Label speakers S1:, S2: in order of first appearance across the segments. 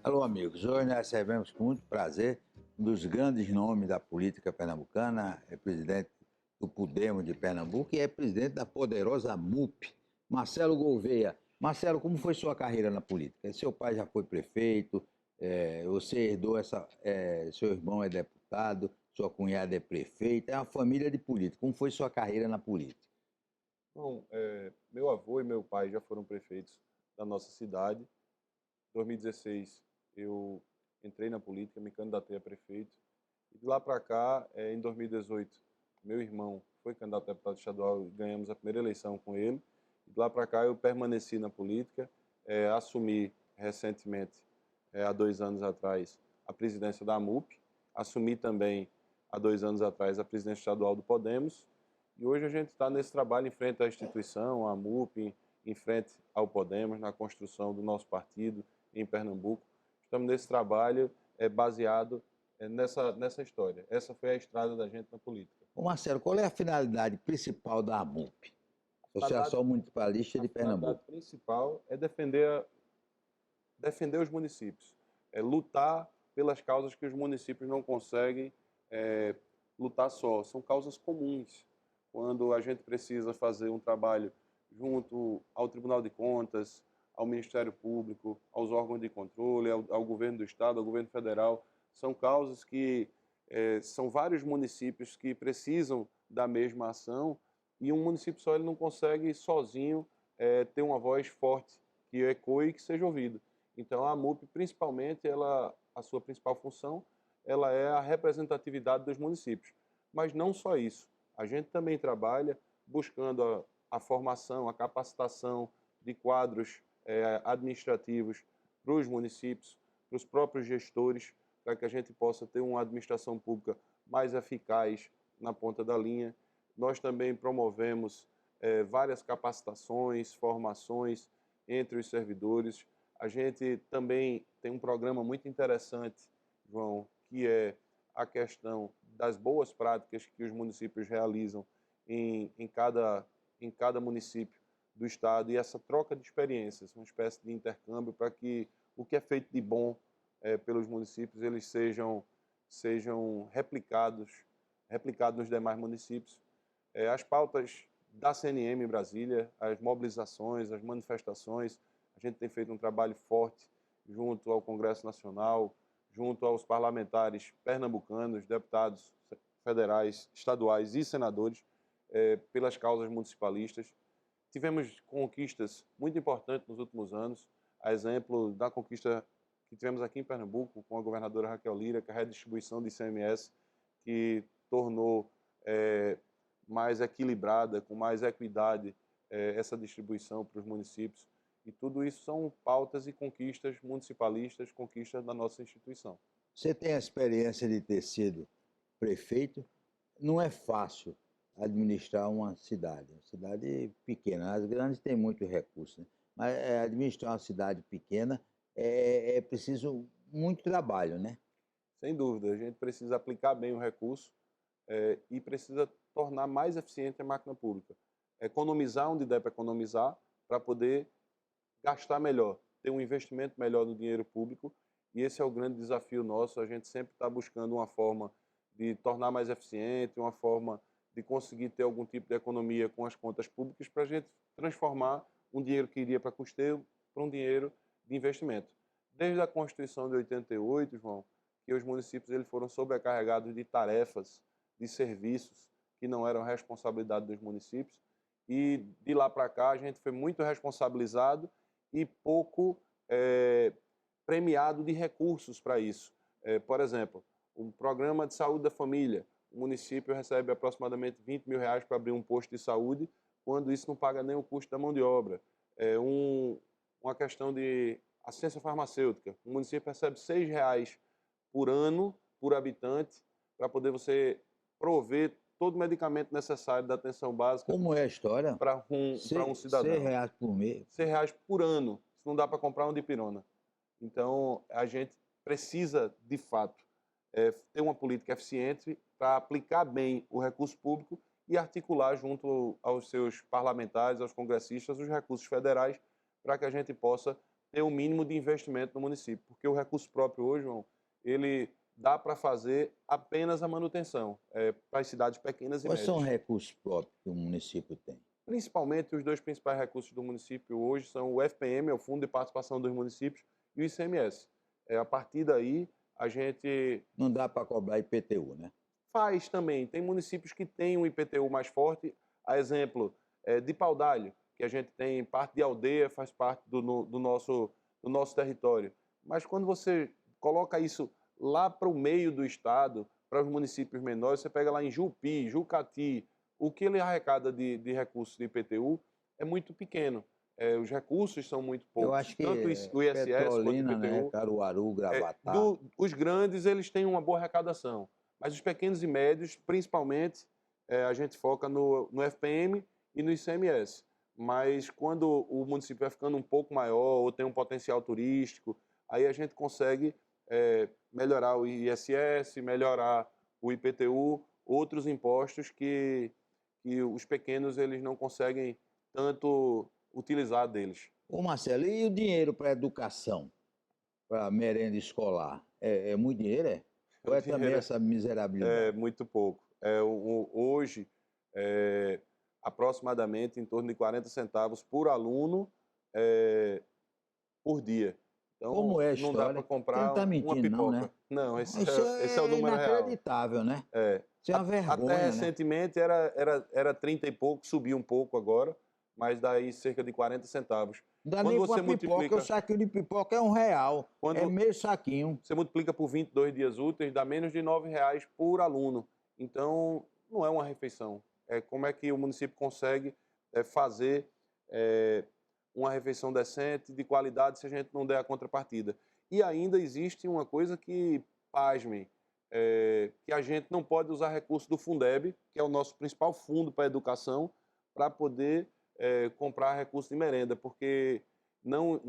S1: Alô, amigos. Hoje nós recebemos com muito prazer um dos grandes nomes da política pernambucana, é presidente do Podemos de Pernambuco e é presidente da poderosa MUP, Marcelo Gouveia. Marcelo, como foi sua carreira na política? Seu pai já foi prefeito, você herdou seu irmão é deputado, sua cunhada é prefeita, é uma família de políticos. Como foi sua carreira na política?
S2: Bom, meu avô e meu pai já foram prefeitos da nossa cidade. Em 2016, eu entrei na política, me candidatei a prefeito. E de lá para cá, em 2018, meu irmão foi candidato a deputado estadual e ganhamos a primeira eleição com ele. E de lá para cá, eu permaneci na política, assumi recentemente, há 2 anos atrás, a presidência da MUP, assumi também, há 2 anos atrás, a presidência estadual do Podemos. E hoje a gente está nesse trabalho em frente à instituição, à MUP, em frente ao Podemos, na construção do nosso partido em Pernambuco. Estamos nesse trabalho baseado nessa história. Essa foi a estrada da gente na política.
S1: Ô Marcelo, qual é a finalidade principal da MUP, Associação Municipalista de
S2: A finalidade
S1: Pernambuco?
S2: principal é defender os municípios, lutar pelas causas que os municípios não conseguem lutar só. São causas comuns. Quando a gente precisa fazer um trabalho junto ao Tribunal de Contas, ao Ministério Público, aos órgãos de controle, ao governo do Estado, ao governo federal, são causas que são vários municípios que precisam da mesma ação e um município só ele não consegue sozinho ter uma voz forte que ecoe e que seja ouvido. Então a MUP, principalmente, a sua principal função, ela é a representatividade dos municípios. Mas não só isso. A gente também trabalha buscando a formação, a capacitação de quadros administrativos para os municípios, para os próprios gestores, para que a gente possa ter uma administração pública mais eficaz na ponta da linha. Nós também promovemos várias capacitações, formações entre os servidores. A gente também tem um programa muito interessante, João, que é a questão das boas práticas que os municípios realizam em cada município do Estado e essa troca de experiências, uma espécie de intercâmbio para que o que é feito de bom pelos municípios eles sejam replicados nos demais municípios. As pautas da CNM em Brasília, as mobilizações, as manifestações, a gente tem feito um trabalho forte junto ao Congresso Nacional, junto aos parlamentares pernambucanos, deputados federais, estaduais e senadores, pelas causas municipalistas. Tivemos conquistas muito importantes nos últimos anos, a exemplo da conquista que tivemos aqui em Pernambuco com a governadora Raquel Lira, que é a redistribuição de ICMS, que tornou mais equilibrada, com mais equidade, essa distribuição para os municípios. E tudo isso são pautas e conquistas municipalistas, conquistas da nossa instituição.
S1: Você tem a experiência de ter sido prefeito. Não é fácil administrar uma cidade pequena. As grandes têm muito recurso, né? Mas administrar uma cidade pequena é preciso muito trabalho, né?
S2: Sem dúvida, a gente precisa aplicar bem o recurso e precisa tornar mais eficiente a máquina pública. Economizar onde der para economizar, para poder gastar melhor, ter um investimento melhor no dinheiro público, e esse é o grande desafio nosso. A gente sempre está buscando uma forma de tornar mais eficiente, uma forma de conseguir ter algum tipo de economia com as contas públicas para a gente transformar um dinheiro que iria para custeio para um dinheiro de investimento. Desde a Constituição de 88, João, que os municípios eles foram sobrecarregados de tarefas, de serviços que não eram responsabilidade dos municípios, e de lá para cá a gente foi muito responsabilizado e pouco premiado de recursos para isso. Por exemplo, um programa de saúde da família, o município recebe aproximadamente R$ 20.000 para abrir um posto de saúde, quando isso não paga nem o custo da mão de obra. Uma questão de assistência farmacêutica, o município recebe R$ 6 por ano, por habitante, para poder você prover todo o medicamento necessário da atenção básica.
S1: Como é a história?
S2: Para um cidadão.
S1: R$ 6 por mês.
S2: R$ 6 por ano, se não dá para comprar um dipirona. Então, a gente precisa, de fato, ter uma política eficiente para aplicar bem o recurso público e articular junto aos seus parlamentares, aos congressistas, os recursos federais, para que a gente possa ter um mínimo de investimento no município, porque o recurso próprio hoje, João, ele dá para fazer apenas a manutenção, para as cidades pequenas e
S1: Quais são os
S2: médias.
S1: recursos próprios que o município tem?
S2: Principalmente, os dois principais recursos do município hoje são o FPM, é o Fundo de Participação dos Municípios, e o ICMS. A partir daí, a gente
S1: Não dá para cobrar IPTU, né?
S2: faz também. Tem municípios que têm um IPTU mais forte, a exemplo de Paudalho, que a gente tem parte de aldeia, faz parte do nosso território. Mas quando você coloca isso lá para o meio do estado, para os municípios menores, você pega lá em Jupi, Jucati, o que ele arrecada de recursos de IPTU é muito pequeno. Os recursos são muito
S1: Eu
S2: poucos,
S1: acho que
S2: tanto o ISS quanto o
S1: Petrolina, né?
S2: IPTU.
S1: Caruaru, Gravatá.
S2: Os grandes, eles têm uma boa arrecadação, mas os pequenos e médios, principalmente, a gente foca no FPM e no ICMS. Mas quando o município vai ficando um pouco maior ou tem um potencial turístico, aí a gente consegue melhorar o ISS, melhorar o IPTU, outros impostos que os pequenos eles não conseguem tanto utilizar deles.
S1: Ô Marcelo, e o dinheiro para educação, para merenda escolar? É muito dinheiro, é? Ou
S2: O
S1: é também
S2: dinheiro
S1: essa
S2: é
S1: miserabilidade?
S2: muito pouco. Hoje, é, aproximadamente em torno de 40 centavos por aluno por dia.
S1: Como
S2: Então,
S1: é a
S2: não dá para
S1: história? Você não
S2: comprar
S1: está
S2: uma
S1: mentindo, não, né?
S2: pipoca. Não,
S1: Isso
S2: esse é o
S1: é
S2: número real.
S1: inacreditável, né?
S2: É.
S1: Isso é uma
S2: Até
S1: vergonha, né?
S2: recentemente era 30 e pouco, subiu um pouco agora, mas daí cerca de 40 centavos.
S1: Não dá
S2: Quando
S1: nem para
S2: você
S1: uma pipoca, o
S2: multiplica,
S1: saquinho de pipoca é R$ 1. É
S2: quando
S1: meio saquinho.
S2: você multiplica por 22 dias úteis, dá menos de R$ 9 por aluno. Então, não é uma refeição. Como é que o município consegue fazer uma refeição decente, de qualidade, se a gente não der a contrapartida? E ainda existe uma coisa que, pasmem, que a gente não pode usar recursos do Fundeb, que é o nosso principal fundo para a educação, para poder comprar recursos de merenda, porque não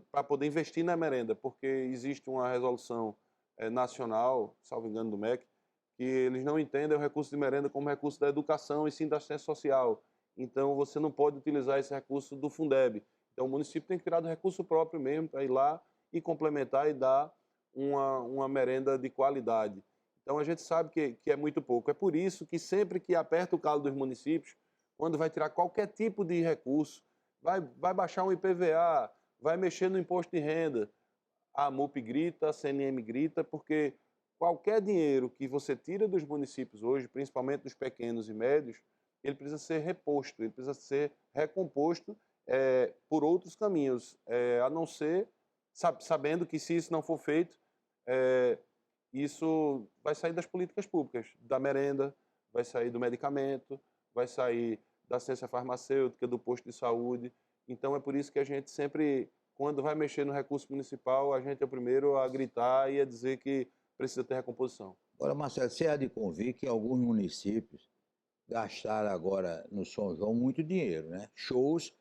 S2: para poder investir na merenda, porque existe uma resolução nacional, salvo engano do MEC, que eles não entendem o recurso de merenda como recurso da educação e sim da assistência social. Então você não pode utilizar esse recurso do Fundeb. Então o município tem que tirar do recurso próprio mesmo para ir lá e complementar e dar uma merenda de qualidade. Então a gente sabe que é muito pouco. É por isso que sempre que aperta o calo dos municípios, quando vai tirar qualquer tipo de recurso, vai baixar um IPVA, vai mexer no imposto de renda, a MUP grita, a CNM grita, porque qualquer dinheiro que você tira dos municípios hoje, principalmente dos pequenos e médios, ele precisa ser reposto, ele precisa ser recomposto por outros caminhos, a não ser, sabendo que se isso não for feito, é, isso vai sair das políticas públicas, da merenda, vai sair do medicamento, vai sair da ciência farmacêutica, do posto de saúde. Então é por isso que a gente sempre, quando vai mexer no recurso municipal, a gente é o primeiro a gritar e a dizer que precisa ter recomposição.
S1: Agora, Marcelo, você há de convir que alguns municípios gastaram agora no São João muito dinheiro, né? Shows,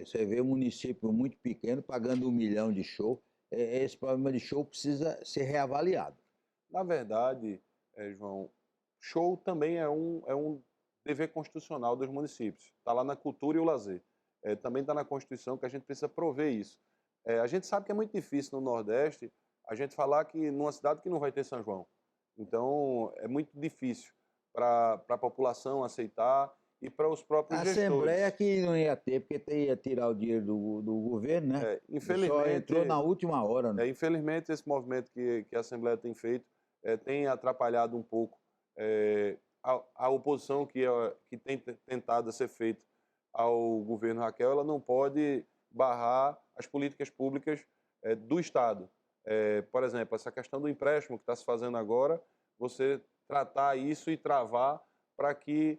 S1: você vê um município muito pequeno pagando 1 milhão de show. Esse problema de show precisa ser reavaliado.
S2: Na verdade, João, show também é um dever constitucional dos municípios. Está lá na cultura e o lazer. Também está na Constituição que a gente precisa prover isso. A gente sabe que é muito difícil no Nordeste a gente falar que numa cidade que não vai ter São João. Então, é muito difícil para a população aceitar e para os próprios
S1: A Assembleia
S2: gestores.
S1: que não ia ter, porque ia tirar o dinheiro do governo, né? Só entrou na
S2: Infelizmente,
S1: última hora, né?
S2: infelizmente, esse movimento que a Assembleia tem feito tem atrapalhado um pouco a oposição que tem tentado ser feita ao governo Raquel, ela não pode barrar as políticas públicas do Estado. Por exemplo, essa questão do empréstimo que está se fazendo agora, você tratar isso e travar para que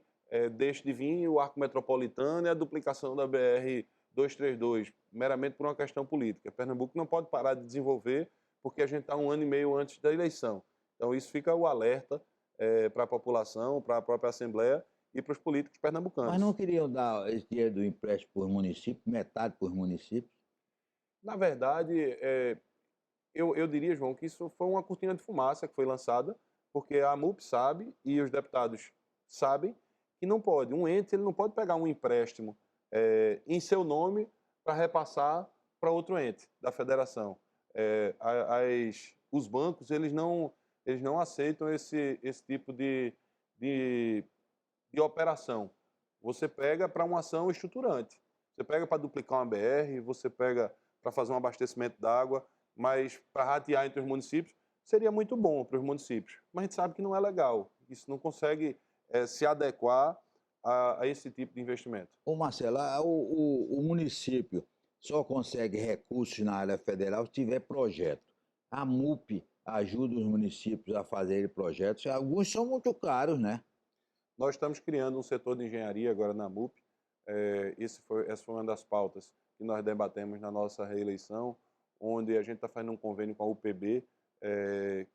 S2: deixe de vir o arco metropolitano e a duplicação da BR-232, meramente por uma questão política. Pernambuco não pode parar de desenvolver porque a gente está 1 ano e meio antes da eleição. Então, isso fica o alerta para a população, para a própria Assembleia e para os políticos
S1: Mas não
S2: pernambucanos.
S1: queriam dar esse dinheiro do empréstimo para os municípios, metade para os municípios?
S2: Na verdade, eu diria, João, que isso foi uma cortina de fumaça que foi lançada, porque a MUP sabe e os deputados sabem que não pode. Um ente ele não pode pegar um empréstimo em seu nome para repassar para outro ente da federação. Os bancos eles não aceitam esse tipo de, de operação. Você pega para uma ação estruturante. Você pega para duplicar uma BR, você pega para fazer um abastecimento d'água, mas para ratear entre os municípios seria muito bom para os municípios. Mas a gente sabe que não é legal. Isso não consegue se adequar a esse tipo de investimento.
S1: Ô Marcelo, o município só consegue recursos na área federal se tiver projeto. A MUP ajuda os municípios a fazerem projetos. Alguns são muito caros, né?
S2: Nós estamos criando um setor de engenharia agora na MUP. Essa foi uma das pautas que nós debatemos na nossa reeleição, onde a gente está fazendo um convênio com a UPB,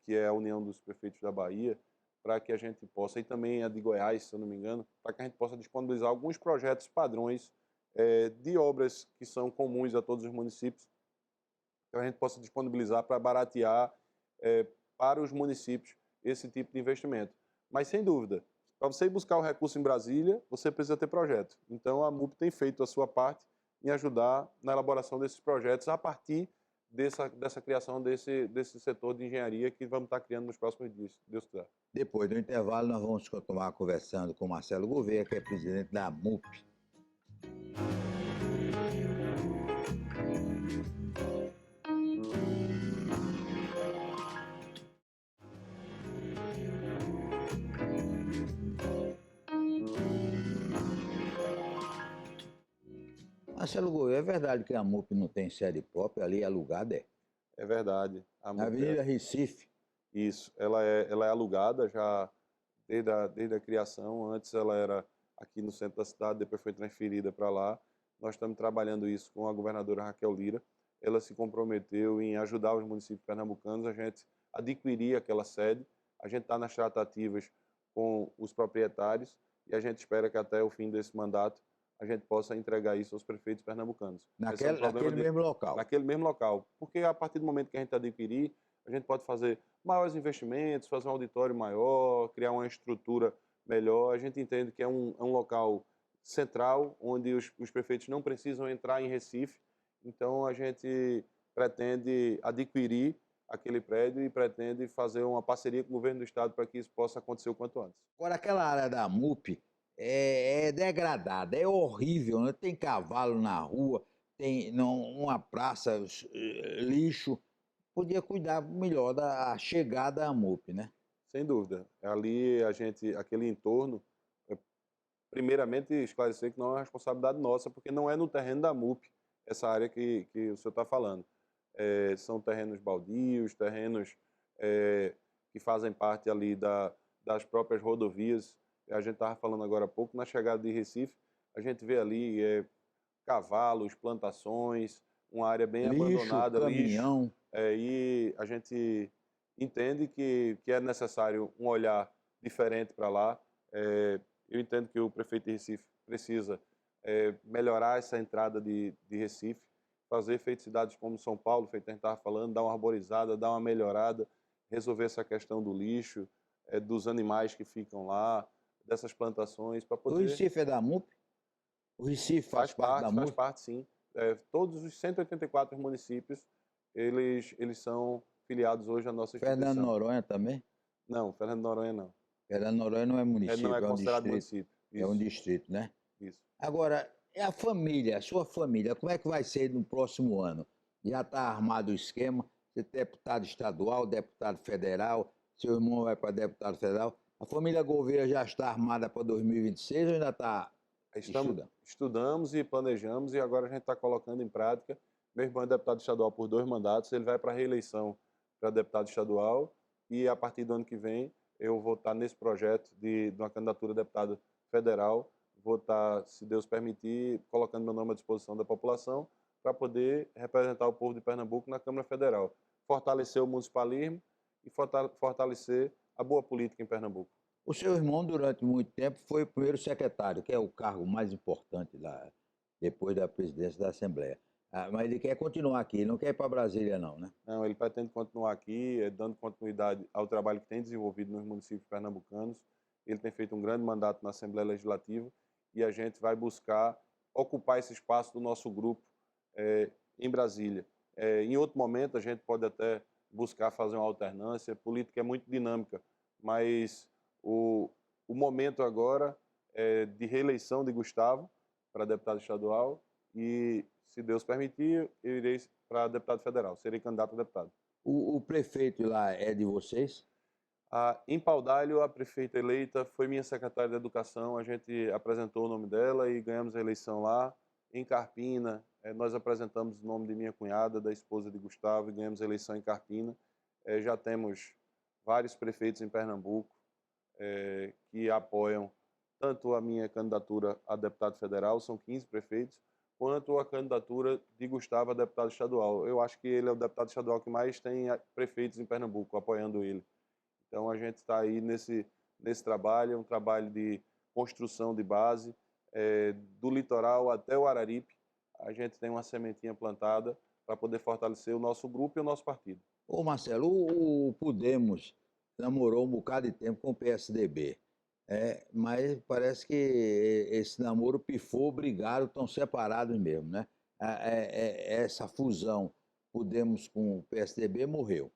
S2: que é a União dos Prefeitos da Bahia, para que a gente possa, e também a de Goiás, se eu não me engano, para que a gente possa disponibilizar alguns projetos padrões de obras que são comuns a todos os municípios, que a gente possa disponibilizar para baratear para os municípios esse tipo de investimento. Mas, sem dúvida, para você ir buscar o recurso em Brasília, você precisa ter projeto. Então, a MUP tem feito a sua parte em ajudar na elaboração desses projetos a partir dessa criação desse setor de engenharia que vamos estar criando nos próximos dias, se Deus quiser.
S1: Depois do intervalo, nós vamos continuar conversando com Marcelo Gouveia, que é presidente da MUP. Marcelo Gouveia, é verdade que a MUP não tem sede própria, ali é alugada, é?
S2: É verdade. A
S1: Na
S2: MUP
S1: Avenida Recife.
S2: Isso, ela é alugada já desde a criação. Antes ela era aqui no centro da cidade, depois foi transferida para lá. Nós estamos trabalhando isso com a governadora Raquel Lira. Ela se comprometeu em ajudar os municípios pernambucanos a gente adquirir aquela sede. A gente está nas tratativas com os proprietários e a gente espera que até o fim desse mandato a gente possa entregar isso aos prefeitos pernambucanos. Esse é um problema
S1: Naquele mesmo local.
S2: naquele mesmo local. Porque a partir do momento que a gente adquirir, a gente pode fazer maiores investimentos, fazer um auditório maior, criar uma estrutura melhor. A gente entende que é um local central, onde os prefeitos não precisam entrar em Recife. Então, a gente pretende adquirir aquele prédio e pretende fazer uma parceria com o governo do estado para que isso possa acontecer o quanto antes.
S1: Agora, aquela área da MUP é degradada, é horrível, né? Tem cavalo na rua, tem uma praça, lixo. Podia cuidar melhor da chegada à MUP, né?
S2: Sem dúvida. Ali, aquele entorno, primeiramente esclarecer que não é uma responsabilidade nossa, porque não é no terreno da MUP essa área que o senhor está falando. São terrenos baldios, terrenos que fazem parte ali das próprias rodovias. A gente estava falando agora há pouco, na chegada de Recife, a gente vê ali cavalos, plantações, uma área bem abandonada, lixo.
S1: Caminhão.
S2: E a gente entende que é necessário um olhar diferente para lá. Eu entendo que o prefeito de Recife precisa melhorar essa entrada de Recife, fazer feito cidades como São Paulo, feito a gente estava falando, dar uma arborizada, dar uma melhorada, resolver essa questão do lixo, dos animais que ficam lá, dessas plantações, para
S1: O
S2: poder...
S1: Recife é da MUP? O Recife faz parte da
S2: Faz
S1: MUP?
S2: parte, sim. Todos os 184 municípios, eles são filiados hoje à nossa
S1: Fernando
S2: instituição.
S1: Noronha também?
S2: Não, Fernando Noronha não.
S1: Fernando Noronha não é município,
S2: Não é
S1: um
S2: considerado
S1: distrito.
S2: município.
S1: É um
S2: Isso,
S1: distrito, né?
S2: isso.
S1: Agora, é a família, a sua família, como é que vai ser no próximo ano? Já está armado o esquema? Você é deputado estadual, deputado federal, seu irmão vai para deputado federal. A família Gouveia já está armada para 2026 ou ainda está estudando?
S2: Estudamos e planejamos e agora a gente está colocando em prática. Meu irmão é deputado estadual por 2 mandatos, ele vai para a reeleição para deputado estadual e a partir do ano que vem eu vou estar nesse projeto de uma candidatura a deputado federal. Vou estar, se Deus permitir, colocando meu nome à disposição da população para poder representar o povo de Pernambuco na Câmara Federal. Fortalecer o municipalismo e fortalecer a boa política em Pernambuco.
S1: O seu irmão, durante muito tempo, foi o primeiro secretário, que é o cargo mais importante depois da presidência da Assembleia. Mas ele quer continuar aqui, ele não quer ir para Brasília, não, né?
S2: Não, ele pretende continuar aqui, dando continuidade ao trabalho que tem desenvolvido nos municípios pernambucanos. Ele tem feito um grande mandato na Assembleia Legislativa e a gente vai buscar ocupar esse espaço do nosso grupo em Brasília. Em outro momento, a gente pode até buscar fazer uma alternância. A política é muito dinâmica, mas o momento agora é de reeleição de Gustavo para deputado estadual e, se Deus permitir, eu irei para deputado federal, serei candidato a deputado.
S1: O prefeito lá é de vocês?
S2: Em Paudalho, a prefeita eleita foi minha secretária de Educação, a gente apresentou o nome dela e ganhamos a eleição lá. Em Carpina, nós apresentamos o nome de minha cunhada, da esposa de Gustavo, e ganhamos a eleição em Carpina. Já temos vários prefeitos em Pernambuco que apoiam tanto a minha candidatura a deputado federal, são 15 prefeitos, quanto a candidatura de Gustavo a deputado estadual. Eu acho que ele é o deputado estadual que mais tem prefeitos em Pernambuco apoiando ele. Então, a gente está aí nesse trabalho, é um trabalho de construção de base, do litoral até o Araripe. A gente tem uma sementinha plantada para poder fortalecer o nosso grupo e o nosso partido.
S1: Ô Marcelo, o Podemos namorou um bocado de tempo com o PSDB, mas parece que esse namoro pifou, brigaram, estão separados mesmo, né? Essa fusão Podemos com o PSDB morreu.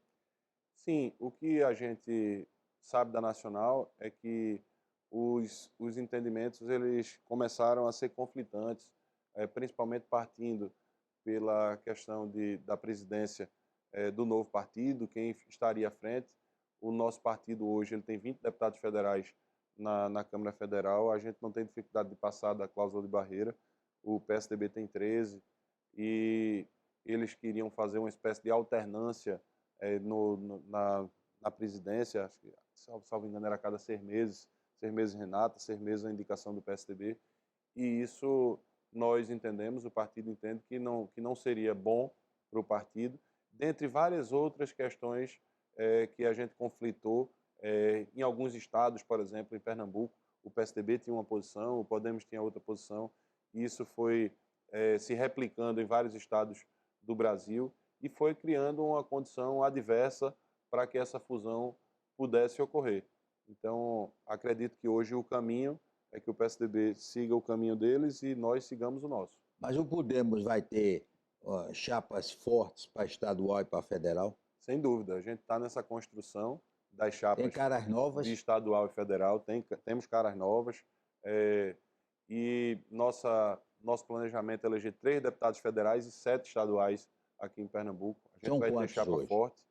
S2: Sim, o que a gente sabe da Nacional é que os entendimentos eles começaram a ser conflitantes, principalmente partindo pela questão da presidência do novo partido, quem estaria à frente. O nosso partido hoje ele tem 20 deputados federais na Câmara Federal, a gente não tem dificuldade de passar da cláusula de barreira, o PSDB tem 13, e eles queriam fazer uma espécie de alternância na presidência, acho que, salvo engano, era a cada 6 meses Renata, 6 meses a indicação do PSDB, e isso nós entendemos, o partido entende que não seria bom para o partido, dentre várias outras questões que a gente conflitou em alguns estados, por exemplo, em Pernambuco, o PSDB tinha uma posição, o Podemos tinha outra posição, e isso foi se replicando em vários estados do Brasil, e foi criando uma condição adversa para que essa fusão pudesse ocorrer. Então, acredito que hoje o caminho é que o PSDB siga o caminho deles e nós sigamos o nosso.
S1: Mas o Podemos vai ter chapas fortes para estadual e para federal?
S2: Sem dúvida, a gente está nessa construção das chapas
S1: Tem caras novas?
S2: de estadual e federal, temos caras novas, e nosso planejamento é eleger 3 deputados federais e 7 estaduais aqui em Pernambuco. A gente
S1: São
S2: vai ter
S1: quantos
S2: chapa
S1: hoje?
S2: forte.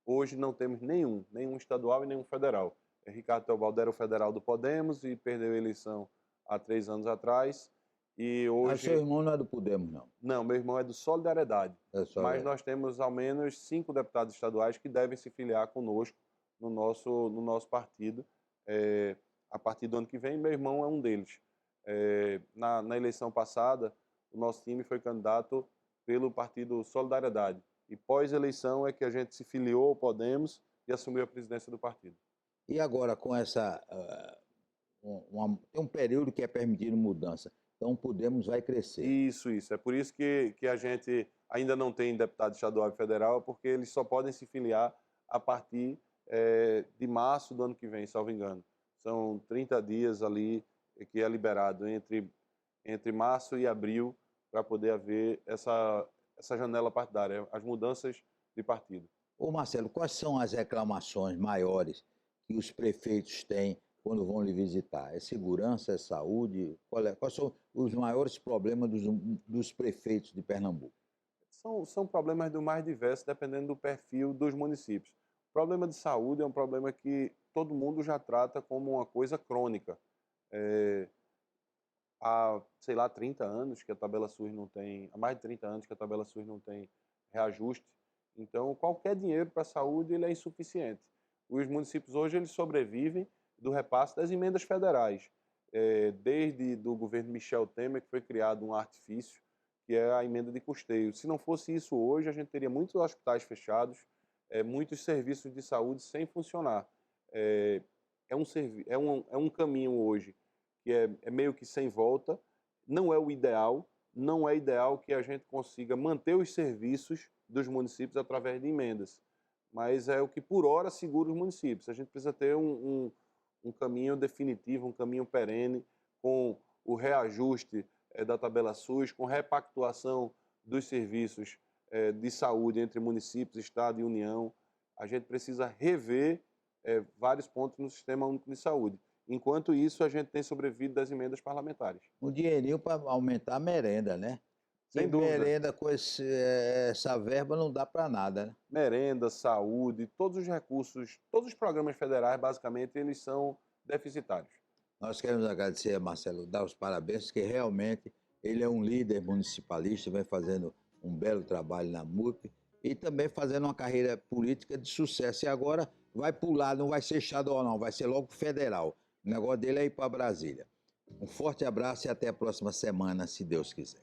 S2: Hoje não temos nenhum estadual e nenhum federal. Ricardo Teobaldo era o federal do Podemos e perdeu a eleição há 3 anos atrás. E
S1: Mas seu
S2: hoje...
S1: irmão não é do Podemos, não?
S2: Não, meu irmão é do Solidariedade. Mas
S1: É.
S2: nós temos ao menos 5 deputados estaduais que devem se filiar conosco no nosso partido a partir do ano que vem. Meu irmão é um deles. Na eleição passada, o nosso time foi candidato pelo partido Solidariedade. E pós-eleição é que a gente se filiou ao Podemos e assumiu a presidência do partido.
S1: E agora, com essa... tem um período que é permitido mudança. Então, o Podemos vai crescer.
S2: Isso. É por isso que a gente ainda não tem deputado estadual e federal, porque eles só podem se filiar a partir de março do ano que vem, salvo engano. São 30 dias ali que é liberado entre março e abril para poder haver essa janela partidária, as mudanças de partido.
S1: Ô Marcelo, quais são as reclamações maiores que os prefeitos têm quando vão lhe visitar? É segurança, é saúde? Quais são os maiores problemas dos prefeitos de Pernambuco?
S2: São problemas do mais diversos, dependendo do perfil dos municípios. O problema de saúde é um problema que todo mundo já trata como uma coisa crônica. Há, sei lá, 30 anos que a tabela SUS não tem, há mais de 30 anos que a tabela SUS não tem reajuste. Então, qualquer dinheiro para a saúde ele é insuficiente. Os municípios hoje eles sobrevivem do repasse das emendas federais. Desde do governo Michel Temer, que foi criado um artifício, que é a emenda de custeio. Se não fosse isso hoje, a gente teria muitos hospitais fechados, muitos serviços de saúde sem funcionar. É um caminho hoje que é meio que sem volta, não é o ideal, não é ideal que a gente consiga manter os serviços dos municípios através de emendas, mas é o que por hora segura os municípios. A gente precisa ter um caminho definitivo, um caminho perene, com o reajuste da tabela SUS, com repactuação dos serviços de saúde entre municípios, Estado e União. A gente precisa rever vários pontos no Sistema Único de Saúde. Enquanto isso, a gente tem sobrevivido das emendas parlamentares.
S1: Um dinheirinho para aumentar a merenda, né?
S2: Sem
S1: E
S2: dúvida.
S1: merenda com essa verba não dá para nada, né?
S2: Merenda, saúde, todos os recursos, todos os programas federais, basicamente, eles são deficitários.
S1: Nós queremos agradecer a Marcelo, dar os parabéns, que realmente ele é um líder municipalista, vem fazendo um belo trabalho na MUP e também fazendo uma carreira política de sucesso. E agora vai pular, não vai ser estadual não, vai ser logo federal. O negócio dele é ir para Brasília. Um forte abraço e até a próxima semana, se Deus quiser.